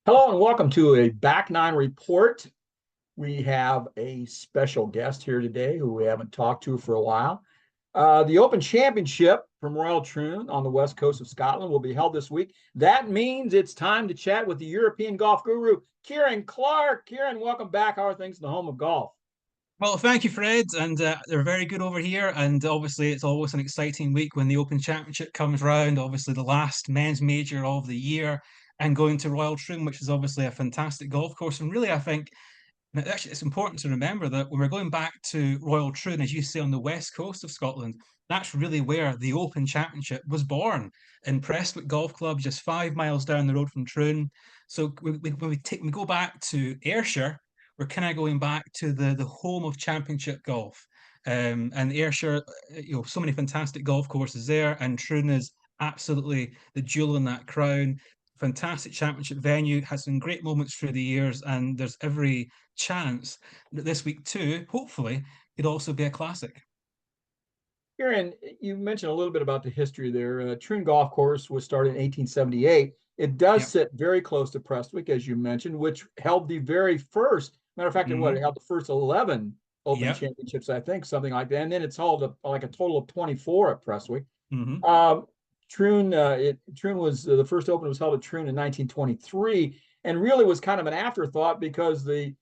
Hello and welcome to a Back Nine Report. We have a special guest here today who we haven't talked to for a while. The Open Championship from Royal Troon on the west coast of Scotland will be held this week. That means it's time to chat with the European golf guru, Kieran Clark. Kieran, welcome back. How are things in the home of golf? Well, thank you, Fred. And they're very good over here. And obviously, it's always an exciting week when the Open Championship comes round. Obviously, the last men's major of the year, and going to Royal Troon, which is obviously a fantastic golf course. And really, I think actually it's important to remember that when we're going back to Royal Troon, as you say, on the west coast of Scotland, that's really where the Open Championship was born in Prestwick Golf Club, just 5 miles down the road from Troon. So when we go back to Ayrshire, we're kind of going back to the home of championship golf. And Ayrshire, so many fantastic golf courses there, and Troon is absolutely the jewel in that crown. Fantastic championship venue, has some great moments through the years, and there's every chance that this week too, hopefully, could also be a classic. Kieran, you mentioned a little bit about the history there. Troon Golf Course was started in 1878. It does Yep. sit very close to Prestwick, as you mentioned, which held the very first. Matter of fact, it Hmm. held the first 11 Open Yep. Championships, I think, something like that. And then it's held like a total of 24 at Prestwick. Hmm. Um, Troon was the first Open was held at Troon in 1923, and really was kind of an afterthought because the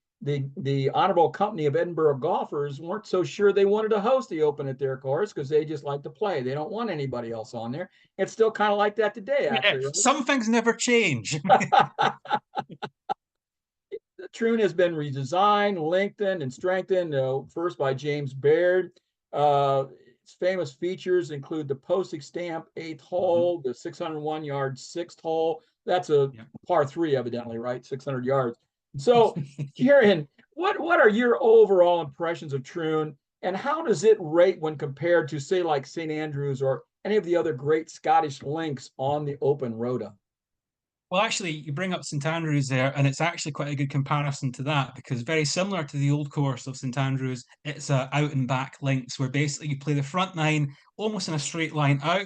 Honorable Company of Edinburgh Golfers weren't so sure they wanted to host the Open at their course because they just like to play. They don't want anybody else on there. It's still kind of like that today, Yeah, actually, some things never change. right? Troon has been redesigned, lengthened, and strengthened, first by James Baird. Its famous features include the postage stamp eighth Hmm. hole, the 601-yard sixth hole. That's a Yep. par three, evidently, right? 600 yards. So, Kieran, what are your overall impressions of Troon, and how does it rate when compared to, say, like St. Andrews or any of the other great Scottish links on the Open Rota? Well, actually, you bring up St Andrews there, and it's actually quite a good comparison to that because very similar to the old course of St Andrews, it's a out and back links where basically you play the front nine almost in a straight line out,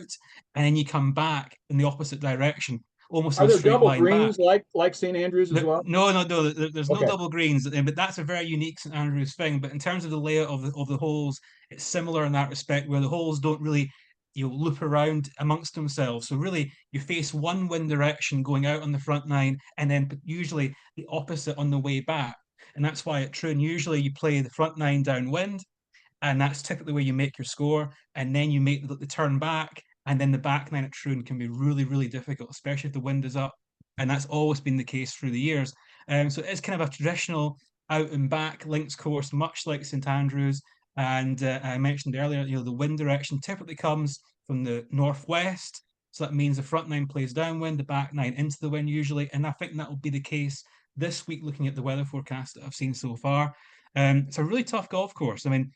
and then you come back in the opposite direction, almost in Are a there straight double line back. greens like St. Andrews as well? No, there's no Okay. double greens, but that's a very unique St Andrews thing. But in terms of the layout of the holes, it's similar in that respect, where the holes don't really loop around amongst themselves. So really, you face one wind direction going out on the front nine, and then usually the opposite on the way back. And that's why at Troon, usually you play the front nine downwind, and that's typically where you make your score, and then you make the turn back, and then the back nine at Troon can be really, really difficult, especially if the wind is up, and that's always been the case through the years. So it's kind of a traditional out and back links course, much like St Andrews. And I mentioned earlier, the wind direction typically comes from the northwest, so that means the front nine plays downwind, the back nine into the wind usually, and I think that will be the case this week, looking at the weather forecast that I've seen so far. It's a really tough golf course. I mean,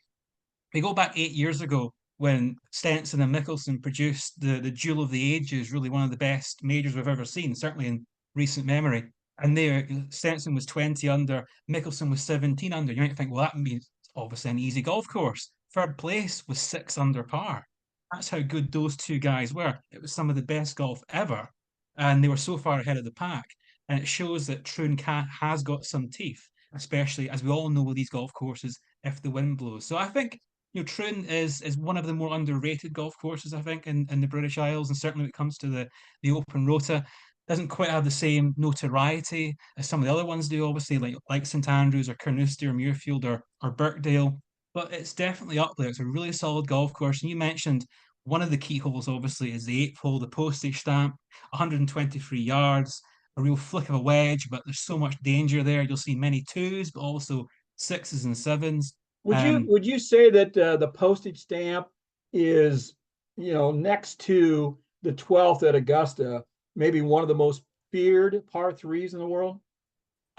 we go back 8 years ago when Stenson and Mickelson produced the Duel of the Ages, really one of the best majors we've ever seen, certainly in recent memory. And there, Stenson was 20 under, Mickelson was 17 under. You might think, well, that means obviously an easy golf course. Third place was 6 under par. That's how good those two guys were. It was some of the best golf ever. And they were so far ahead of the pack. And it shows that Troon has got some teeth, especially as we all know with these golf courses, if the wind blows. So I think Troon is one of the more underrated golf courses, I think, in the British Isles, and certainly when it comes to the Open Rota, doesn't quite have the same notoriety as some of the other ones do, obviously, like St Andrews or Carnoustie or Muirfield or Birkdale. But it's definitely up there. It's a really solid golf course. And you mentioned one of the key holes, obviously, is the eighth hole, the postage stamp, 123 yards, a real flick of a wedge, but there's so much danger there. You'll see many twos, but also sixes and sevens. Would you Um, would you say that the postage stamp is, next to the 12th at Augusta, maybe one of the most feared par threes in the world?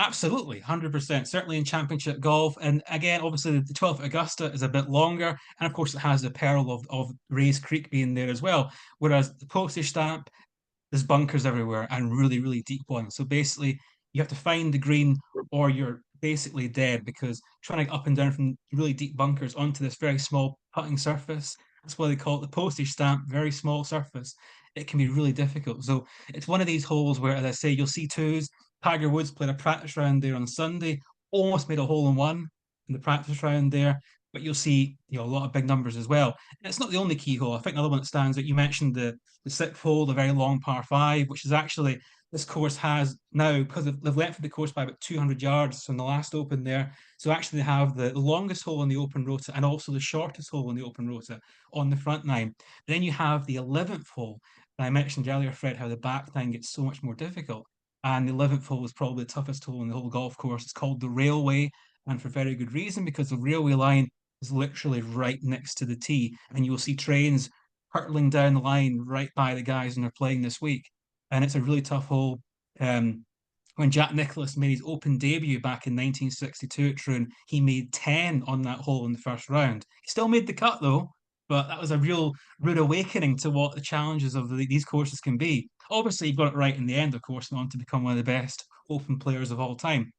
Absolutely, 100%. Certainly in championship golf. And again, obviously, the 12th Augusta is a bit longer. And of course, it has the peril of Rays Creek being there as well. Whereas the postage stamp, there's bunkers everywhere and really, really deep ones. So basically, you have to find the green or you're basically dead because trying to get up and down from really deep bunkers onto this very small putting surface, that's why they call it the postage stamp, very small surface. It can be really difficult. So it's one of these holes where, as I say, you'll see twos, Tiger Woods played a practice round there on Sunday, almost made a hole in one in the practice round there. But you'll see, a lot of big numbers as well. And it's not the only key hole. I think another one that stands out. You mentioned the sixth hole, the very long par five, which is actually this course has now, because they've lengthened the course by about 200 yards from the last Open there. So actually, they have the longest hole on the Open rota and also the shortest hole on the Open rota on the front nine. Then you have the 11th hole. I mentioned earlier, Fred, how the back nine gets so much more difficult. And the 11th hole is probably the toughest hole in the whole golf course. It's called the Railway, and for very good reason, because the railway line is literally right next to the tee, and you'll see trains hurtling down the line right by the guys and they're playing this week. And it's a really tough hole. When Jack Nicklaus made his Open debut back in 1962 at Troon, he made 10 on that hole in the first round. He still made the cut though, but that was a real rude awakening to what the challenges of these courses can be. Obviously, he got it right in the end, of course, and on to become one of the best Open players of all time.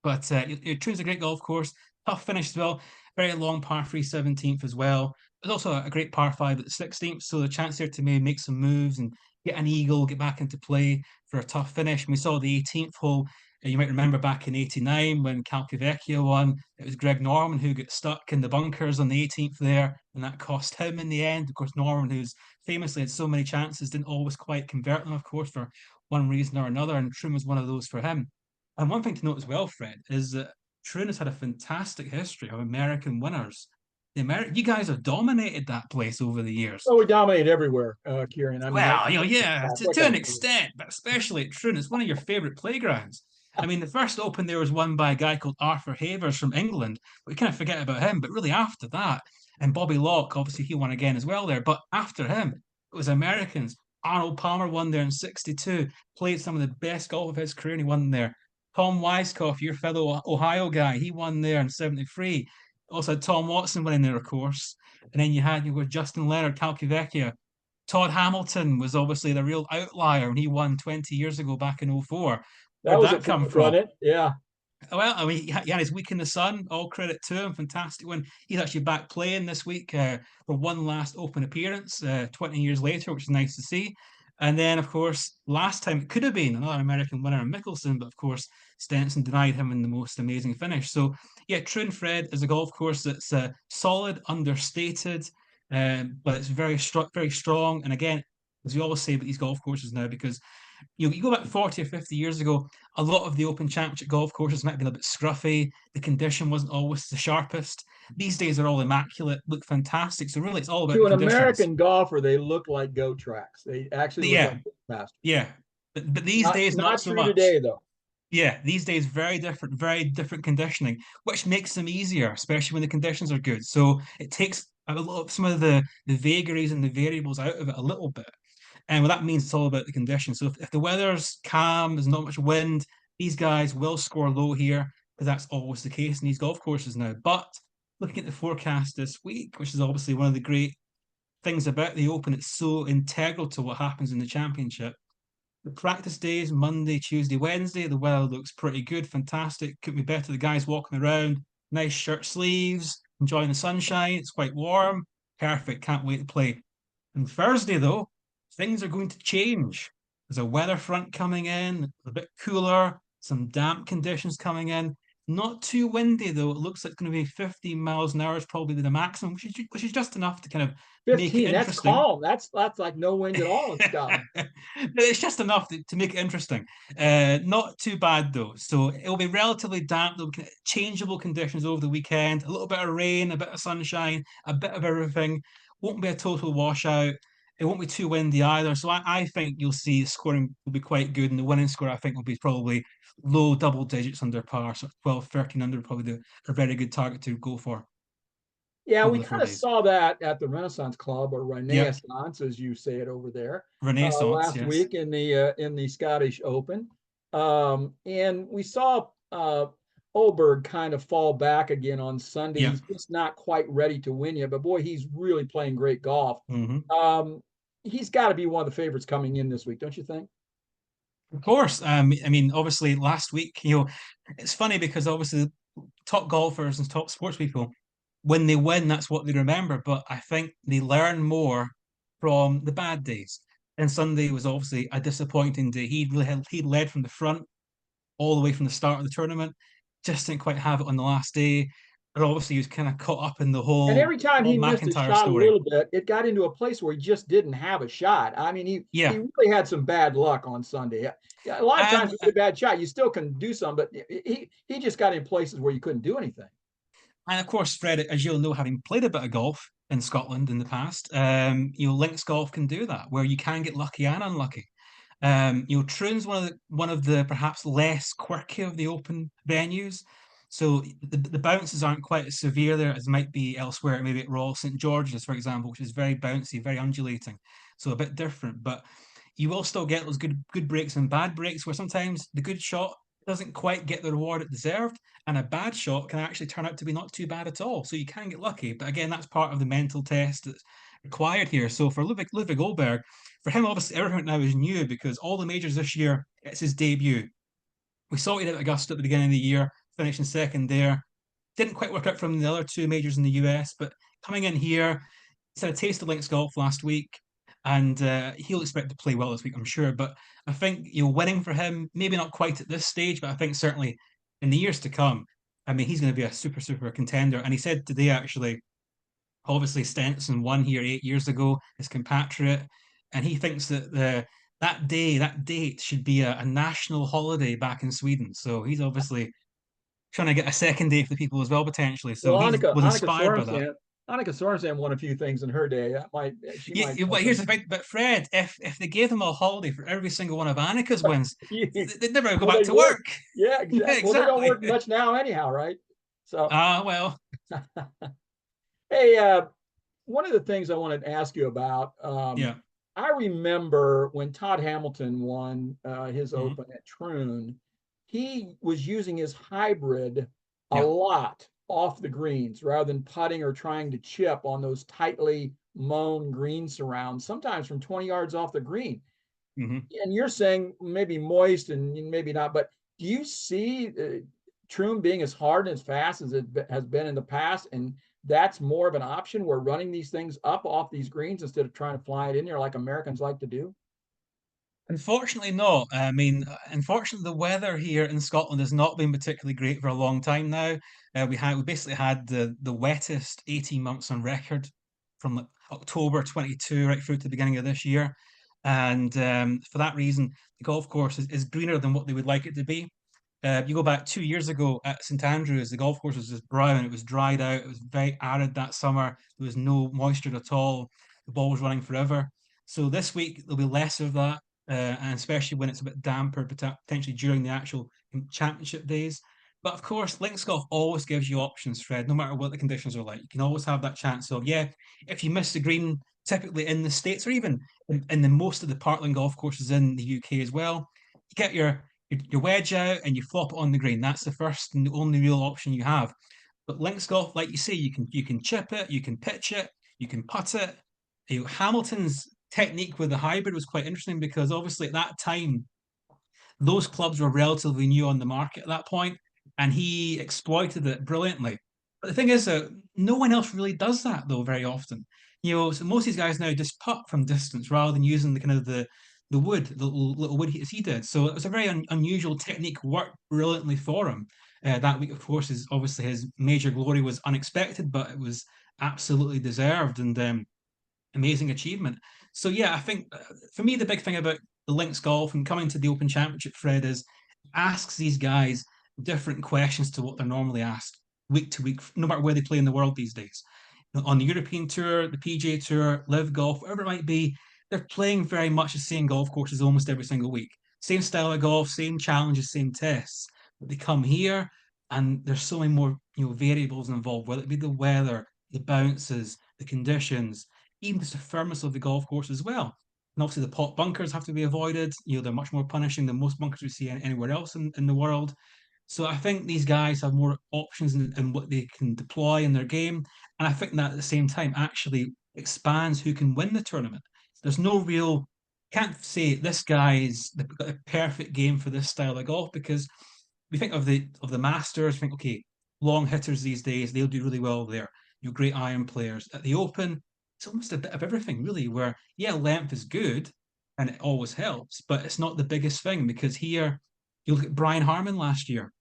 But Troon's a great golf course, tough finish as well. Very long par three 17th as well. There's also a great par five at the 16th, so the chance there to maybe make some moves and get an eagle, get back into play for a tough finish. And we saw the 18th hole. You might remember back in '89 when Calcavecchia won. It was Greg Norman who got stuck in the bunkers on the 18th there, and that cost him in the end. Of course, Norman, who's famously had so many chances, didn't always quite convert them, of course, for one reason or another, and Troon was one of those for him. And one thing to note as well, Fred, is that Troon has had a fantastic history of American winners. You guys have dominated that place over the years. Well, we dominate everywhere, Kieran. I mean, Well, yeah, what to can I an say? extent, but especially at Troon, it's one of your favorite playgrounds. I mean, the first Open there was won by a guy called Arthur Havers from England. We kind of forget about him, but really after that, and Bobby Locke, obviously he won again as well there. But after him, it was Americans. Arnold Palmer won there in '62, played some of the best golf of his career, and he won there. Tom Weiskopf, your fellow Ohio guy, he won there in '73. Also, Tom Watson winning there, of course. And then you were Justin Leonard, Calcavecchia. Todd Hamilton was obviously the real outlier when he won 20 years ago back in '04. That Where'd was a that come fluke, from? wasn't it? Yeah. Well, I mean, he had his week in the sun. All credit to him. Fantastic win. He's actually back playing this week for one last Open appearance 20 years later, which is nice to see. And then, of course, last time it could have been another American winner, Mickelson, but of course, Stenson denied him in the most amazing finish. So, yeah, Troon Fred is a golf course that's solid, understated, but it's very strong. And again, as we always say about these golf courses now, because you go back 40 or 50 years ago, a lot of the Open Championship golf courses might have been a bit scruffy. The condition wasn't always the sharpest. These days are all immaculate, look fantastic. So really, it's all about To the an conditions. American golfer, they look like go tracks. They actually But look like yeah, masters. yeah. But these Not days, not not so true much. today, though. Yeah, these days very different conditioning, which makes them easier, especially when the conditions are good. So it takes a lot of some of the vagaries and the variables out of it a little bit. And what that means, it's all about the conditions. So if the weather's calm, there's not much wind, these guys will score low here because that's always the case in these golf courses now. But looking at the forecast this week, which is obviously one of the great things about the Open, it's so integral to what happens in the championship. The practice days, Monday, Tuesday, Wednesday, the weather looks pretty good, fantastic. Couldn't be better. The guys walking around, nice shirt sleeves, enjoying the sunshine. It's quite warm. Perfect. Can't wait to play. And Thursday, though, things are going to change. There's a weather front coming in, a bit cooler, some damp conditions coming in. Not too windy, though. It looks like it's going to be 15 miles an hour is probably the maximum, which is just enough to kind of make it 15. That's interesting. calm. That's like no wind at all in Scotland. It's just enough to make it interesting. Not too bad though. So it'll be relatively damp. There'll be changeable conditions over the weekend. A little bit of rain, a bit of sunshine, a bit of everything. Won't be a total washout. It won't be too windy either. So I think you'll see scoring will be quite good. And the winning score, I think, will be probably low double digits under par. So 12, 13 under, probably a very good target to go for Yeah, over we the four kind of days. saw that at the Renaissance Club or Yep. Renaissance, as you say it over there, Renaissance, last yes. week in the Scottish Open, and we saw Oberg kind of fall back again on Sunday. Yep. He's just not quite ready to win yet, but boy, he's really playing great golf. Hmm. Um, he's got to be one of the favorites coming in this week, don't you think? Of course. I mean, obviously, last week, it's funny because obviously top golfers and top sports people, when they win, that's what they remember. But I think they learn more from the bad days. And Sunday was obviously a disappointing day. He led from the front. all the way from the start of the tournament. Just didn't quite have it on the last day. And obviously, he was kind of caught up in the And whole every time Rob he missed a McIntyre shot a story. little bit, it got into a place where he just didn't have a shot. I mean, he Yeah, really had some bad luck on Sunday. Yeah, a lot of times and with a bad shot, you still can do some, but he just got in places where you couldn't do anything. and of course, Fred, as you'll know, having played a bit of golf in Scotland in the past, links golf can do that, where you can get lucky and unlucky. Troon's one of the perhaps less quirky of the open venues. So the bounces aren't quite as severe there as might be elsewhere, maybe at Royal St George's, for example, which is very bouncy, very undulating. So a bit different. But you will still get those good breaks and bad breaks where sometimes the good shot doesn't quite get the reward it deserved, and a bad shot can actually turn out to be not too bad at all. So you can get lucky. But again, that's part of the mental test that's required here. So for Ludwig Goldberg, for him, obviously, everything now is new because all the majors this year, it's his debut. We saw it at Augusta at the beginning of the year, finishing second there. Didn't quite work out from the other two majors in the US, but coming in here, he's had a taste of links golf last week, and he'll expect to play well this week, I'm sure. But I think winning for him, maybe not quite at this stage, but I think certainly in the years to come, I mean, he's going to be a super contender. And he said today actually obviously Stenson won here 8 years ago, his compatriot, and he thinks that that date should be a national holiday back in Sweden. So he's obviously trying to get a second day for the people as well, potentially. So Well, he Annika was Annika inspired by that. Sorensen won a few things in her day. That might she might But here's the thing, but Fred, if they gave them a holiday for every single one of Annika's wins, they'd never go well, back they to would. work. Yeah, Yeah, exactly. Well, they don't exactly. work much now anyhow, right? So, Well, hey, one of the things I wanted to ask you about, yeah. I remember when Todd Hamilton won his Hmm. Open at Troon, he was using his hybrid a Yeah. lot off the greens rather than putting or trying to chip on those tightly mown green surrounds, sometimes from 20 yards off the green. Hmm. And you're saying maybe moist and maybe not, but do you see Troon being as hard and as fast as it has been in the past? And that's more of an option. We're running these things up off these greens instead of trying to fly it in there like Americans like to do. Unfortunately, not. I mean, unfortunately, the weather here in Scotland has not been particularly great for a long time now. We basically had the wettest 18 months on record from like October 22 right through to the beginning of this year, and for that reason, the golf course is greener than what they would like it to be. You go back 2 years ago at St Andrews, the golf course was just brown. It was dried out. It was very arid that summer. There was no moisture at all. The ball was running forever. So this week there'll be less of that, and especially when it's a bit damper, potentially during the actual championship days. But of course, links golf always gives you options, Fred. No matter what the conditions are like, you can always have that chance. So yeah, if you miss the green, typically in the States or even in the most of the Parkland golf courses in the UK as well, you get your wedge out and you flop it on the green. That's the first and the only real option you have. But links golf, like you say, you can chip it, you can pitch it, you can putt it. Hamilton's technique with the hybrid was quite interesting because obviously at that time those clubs were relatively new on the market at that point, and he exploited it brilliantly. But the thing is that no one else really does that though very often. So most of these guys now just putt from distance rather than using the kind of the wood, the little wood as he did. So it was a very unusual technique, worked brilliantly for him. That week, of course, is obviously his major glory was unexpected, but it was absolutely deserved. And amazing achievement. So yeah, I think for me the big thing about the links golf and coming to the Open Championship, Fred, is asks these guys different questions to what they're normally asked week to week, no matter where they play in the world these days. On the European Tour, the PGA Tour, Live Golf, whatever it might be, they're playing very much the same golf courses almost every single week. Same style of golf, same challenges, same tests. But they come here and there's so many more variables involved, whether it be the weather, the bounces, the conditions, even just the firmness of the golf course as well. And obviously, the pot bunkers have to be avoided. They're much more punishing than most bunkers we see anywhere else in the world. So I think these guys have more options in what they can deploy in their game. And I think that at the same time actually expands who can win the tournament. There's no real, can't say this guy's the perfect game for this style of golf because we think of the Masters, think, okay, long hitters these days, they'll do really well there. Great iron players. At the Open, it's almost a bit of everything, really, where, yeah, length is good and it always helps, but it's not the biggest thing because here You look at Brian Harman last year.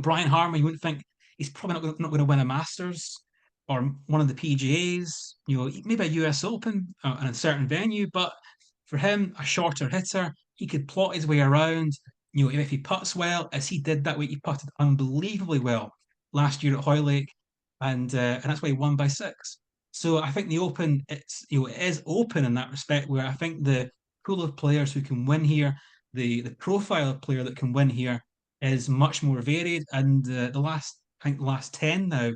Brian Harman, you wouldn't think he's probably not going to win a Masters or one of the PGAs, maybe a US Open in a certain venue, but for him, a shorter hitter, he could plot his way around. If he puts well, as he did that way, he putted unbelievably well last year at Hoylake, and that's why he won by 6. So I think the Open, it is open in that respect, where I think the pool of players who can win here, the profile of player that can win here is much more varied. And I think the last 10 now,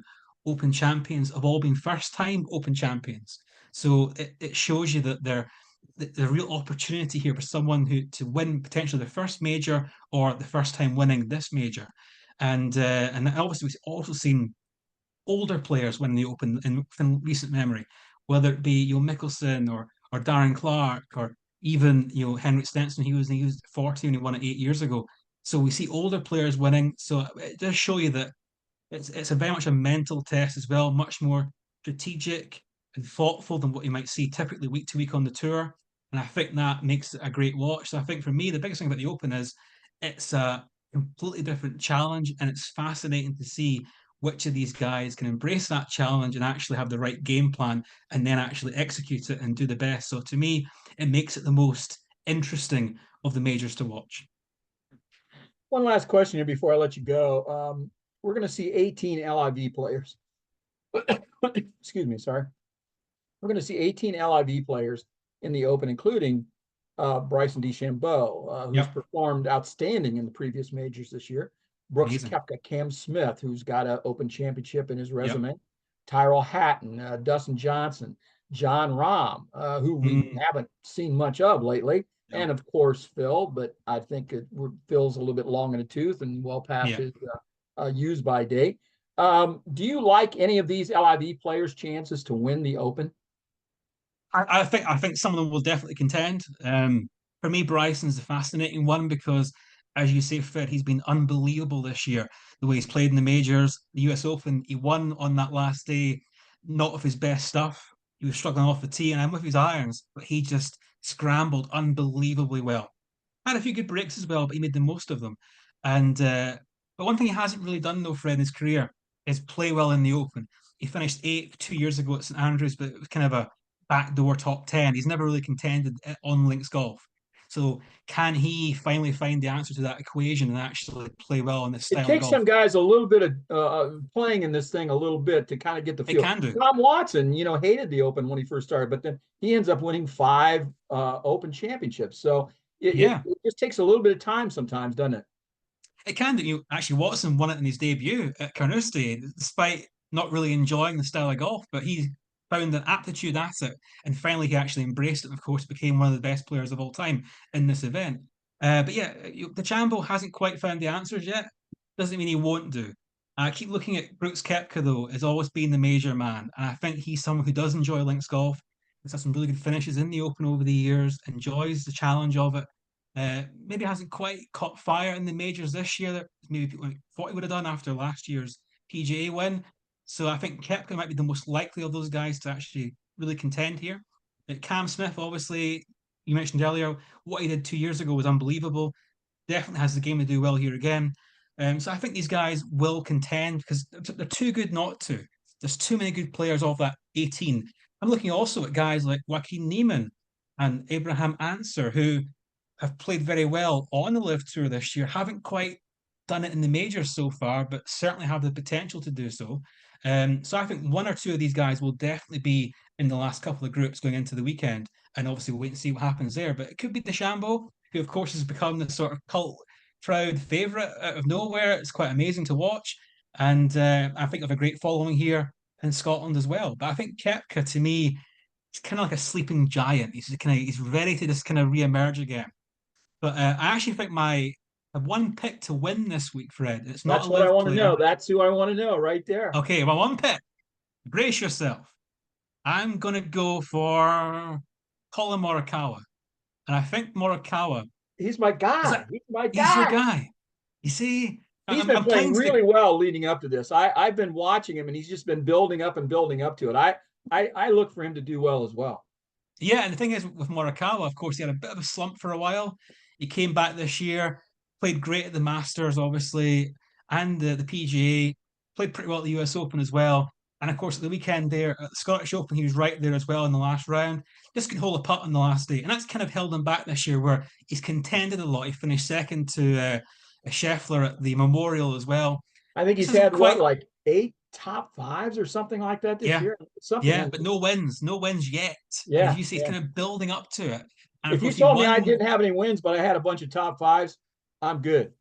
Open champions have all been first time Open champions. So it shows you that the real opportunity here for someone who to win potentially the first major or the first time winning this major. And obviously we've also seen older players win the Open in recent memory, whether it be Mickelson or Darren Clark or even Henrik Stenson. He was 40 when he won it 8 years ago. So we see older players winning. So it does show you that it's a very much a mental test as well, much more strategic and thoughtful than what you might see typically week to week on the tour. And I think that makes it a great watch. So I think for me, the biggest thing about the Open is it's a completely different challenge, and it's fascinating to see which of these guys can embrace that challenge and actually have the right game plan and then actually execute it and do the best. So to me, it makes it the most interesting of the majors to watch. One last question here before I let you go. We're going to see 18 LIV players. Excuse me, sorry. We're going to see 18 LIV players in the Open, including Bryson DeChambeau, who's Yep, performed outstanding in the previous majors this year. Brooks amazing. Koepka, Cam Smith, who's got an Open championship in his Yep. resume. Tyrell Hatton, Dustin Johnson, John Rahm, who we Mm, haven't seen much of lately. no. And of course, Phil, but I think Phil's a little bit long in the tooth and well past Yeah. his use by date. Do you like any of these LIV players' chances to win the Open? I think some of them will definitely contend. For me, Bryson's a fascinating one because, as you say, Fred, he's been unbelievable this year. The way he's played in the majors, the US Open, he won on that last day, not of his best stuff. He was struggling off the tee, and I'm with his irons, but he just scrambled unbelievably well. Had a few good breaks as well, but he made the most of them. And but one thing he hasn't really done though, Fred, in his career is play well in the Open. He finished 8th 2 years ago at St Andrews, but it was kind of a backdoor top 10. He's never really contended on links golf. So can he finally find the answer to that equation and actually play well in this It style of takes golf? some guys a little bit of playing in this thing a little bit to kind of get the It feel. can do. Tom Watson, hated the Open when he first started, but then he ends up winning 5 Open championships. So Yeah, it just takes a little bit of time sometimes, doesn't it? it can do. Actually, Watson won it in his debut at Carnoustie, despite not really enjoying the style of golf, but he found an aptitude at it, and finally he actually embraced it. And of course, became one of the best players of all time in this event. But yeah, the Chambo hasn't quite found the answers yet. Doesn't mean he won't do. I keep looking at Brooks Koepka though, has always been the major man, and I think he's someone who does enjoy links golf. He's had some really good finishes in the Open over the years, enjoys the challenge of it. Maybe hasn't quite caught fire in the majors this year that maybe people thought he would have done after last year's PGA win. So I think Koepka might be the most likely of those guys to actually really contend here. Cam Smith, obviously, you mentioned earlier, what he did 2 years ago was unbelievable. Definitely has the game to do well here again. So I think these guys will contend because they're too good not to. There's too many good players of that 18. I'm looking also at guys like Joaquin Neiman and Abraham Answer, who have played very well on the Live Tour this year. Haven't quite done it in the majors so far, but certainly have the potential to do so. So I think one or two of these guys will definitely be in the last couple of groups going into the weekend, and obviously we'll wait and see what happens there. But it could be DeChambeau, who of course has become the sort of cult crowd favorite out of nowhere. It's quite amazing to watch, and I think of a great following here in Scotland as well. But I think Kepka to me, he's kind of like a sleeping giant. He's ready to just kind of re-emerge again. But I actually think my I have one pick to win this week, Fred. It's not a That's what I live want to know. player. That's who I want to know right there. Okay, well, one pick. Brace yourself. I'm gonna go for Colin Morikawa, and I think Morikawa He's my is guy. that He's my he's your guy. guy. You see, He's I'm, been I'm playing playing to the really well leading up to this. I've been watching him and he's just been building up and building up to it. I look for him to do well as well. yeah. And the thing is with Morikawa, of course, he had a bit of a slump for a while. He came back this year. played great at the Masters, obviously, and the PGA. Played pretty well at the US Open as well. And of course, at the weekend there at the Scottish Open, he was right there as well in the last round. Just could hold a putt on the last day, and that's kind of held him back this year, where he's contended a lot. He finished second to a Scheffler at the Memorial as well. I think This he's isn't had what, quite, like 8 top 5s or something like that this yeah, year. Something yeah, like but that. no wins yet. And as Yeah, you see, he's yeah. kind of building up to it. And of If you course, he told me I won. didn't have any wins, but I had a bunch of top 5s, I'm good.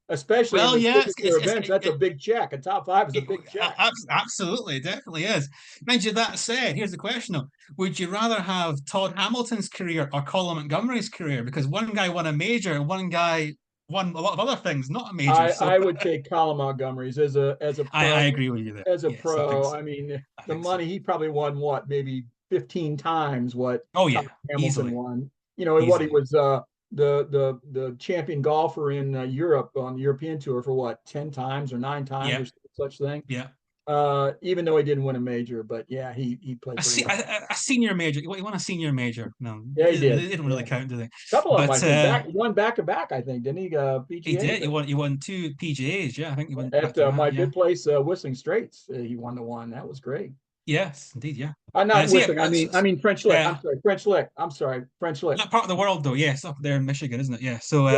Especially in Well, the yeah, signature events, that's a big check. A top 5 is a big check. absolutely, it definitely is. Mind you, that said, here's the question though. Would you rather have Todd Hamilton's career or Colin Montgomery's career? Because one guy won a major and one guy won a lot of other things, not a major. So I would take Colin Montgomery's as a I pro. agree with you there. As a Yes, I think pro, so. I mean, I the think so. money he probably won what, maybe 15 times what Oh Tom yeah, Hamilton easily, won. You know, what he easily. was the champion golfer in Europe on the European tour for what, 10 times or 9 times Yeah, or such thing. yeah. Even though he didn't win a major, but yeah, he played pretty well. A senior major. He won a senior major. No, Yeah, he did. they don't really Yeah. count, do they? A couple of them, I But think. Back to back, I think, didn't he? he PGA, did. He won two PGAs. Yeah, I think he won back at to back. my Yeah. good place, Whistling Straits. He won the one. That was great. Yes, indeed. Yeah. Not So yeah, Whistling. I mean French Lick. I'm sorry, French Lick. I'm sorry, French Lick. that part of the world though. Yes, up there in Michigan, isn't it? Yeah. So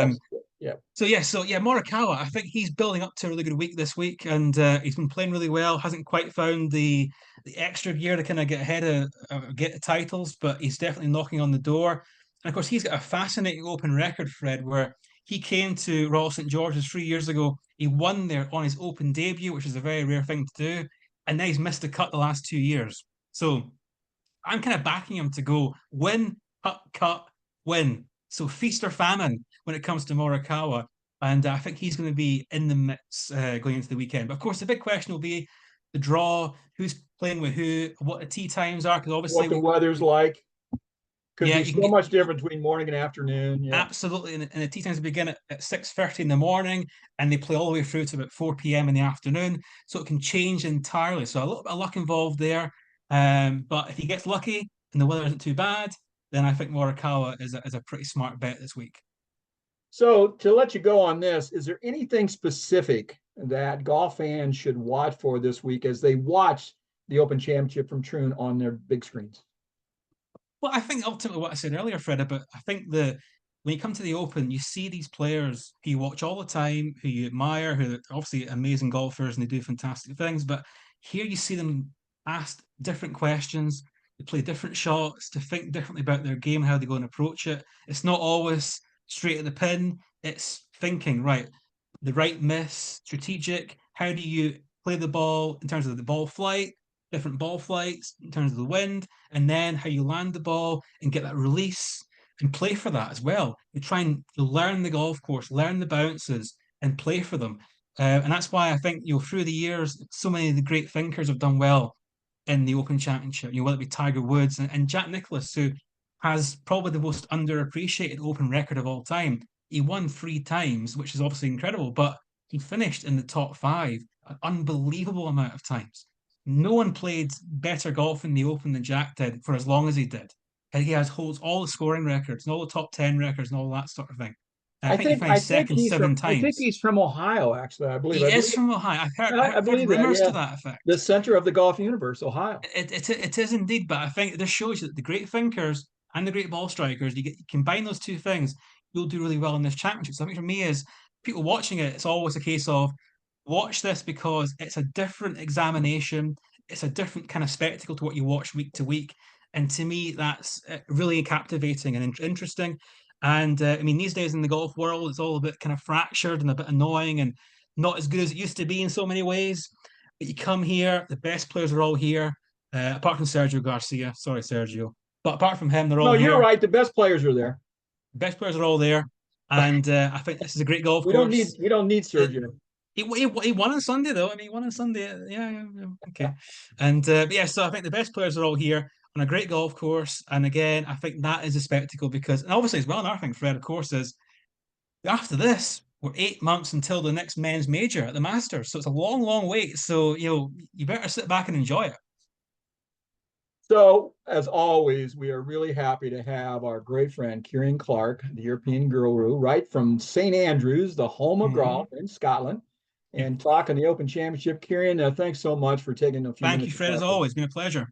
Yes. Yeah. Morikawa, I think he's building up to a really good week this week, and he's been playing really well. Hasn't quite found the extra gear to kind of get ahead of get the titles, but he's definitely knocking on the door. And of course, he's got a fascinating open record, Fred, where he came to Royal St George's 3 years ago. He won there on his open debut, which is a very rare thing to do, and then he's missed the cut the last 2 years. So I'm kind of backing him to go win, cut, win. So feast or famine when it comes to Morikawa. And I think he's going to be in the mix going into the weekend. But of course, the big question will be the draw, who's playing with who, what the tee times are. Because obviously, What the weather's like could yeah, be you can so get much different between morning and afternoon. Yeah. absolutely. And the tee times begin at 6:30 in the morning and they play all the way through to about 4 p.m. in the afternoon. So it can change entirely. So a little bit of luck involved there. But if he gets lucky and the weather isn't too bad, then I think Morikawa is a pretty smart bet this week. So to let you go on this, is there anything specific that golf fans should watch for this week as they watch the Open Championship from Troon on their big screens? Well, I think ultimately what I said earlier, Fred, but I think when you come to the Open, you see these players who you watch all the time, who you admire, who are obviously amazing golfers and they do fantastic things. But here you see them asked different questions, they play different shots, to think differently about their game, how they go and approach it. It's not always straight at the pin. It's thinking, right, the right miss, strategic. How do you play the ball in terms of the ball flight, different ball flights in terms of the wind, and then how you land the ball and get that release and play for that as well. You try and learn the golf course, learn the bounces, and play for them. And that's why I think through the years, so many of the great thinkers have done well in the Open Championship. Whether it be Tiger Woods and Jack Nicklaus, who has probably the most underappreciated Open record of all time. He won 3 times, which is obviously incredible, but he finished in the top five an unbelievable amount of times. No one played better golf in the Open than Jack did for as long as he did. And he holds all the scoring records and all the top 10 records and all that sort of thing. And I think he I finished think second he's from seven I think times. he's from Ohio, actually. I believe. He is from Ohio. I I've heard believe that. rumors to Yeah, that the effect. center of the golf universe, Ohio. It is indeed, but I think this shows you that the great thinkers and the great ball strikers, you combine those two things, you'll do really well in this championship. So I think for me, is people watching it, it's always a case of watch this because it's a different examination, it's a different kind of spectacle to what you watch week to week, and to me, that's really captivating and interesting. And I mean, these days in the golf world, it's all a bit kind of fractured and a bit annoying and not as good as it used to be in so many ways. But you come here, the best players are all here, apart from Sergio Garcia. Sorry, Sergio. But apart from him, they're No, all you're here. right. The best players are there. The best players are all there. And I think this is a great golf course. We don't need It, Sergio. he won on Sunday, though. I mean, he won on Sunday. Yeah. Okay. And yeah, so I think the best players are all here on a great golf course. And again, I think that is a spectacle because, and obviously as well, another thing, Fred, of course, is after this, we're 8 months until the next men's major at the Masters. So it's a long, long wait. So, you better sit back and enjoy it. So, as always, we are really happy to have our great friend Kieran Clark, the European guru, right from St. Andrews, the home of Mhm. golf in Scotland, Yeah. and talking the Open Championship. Kieran, thanks so much for taking a few Thank you, minutes to Fred, as talk with us. always. Been a pleasure.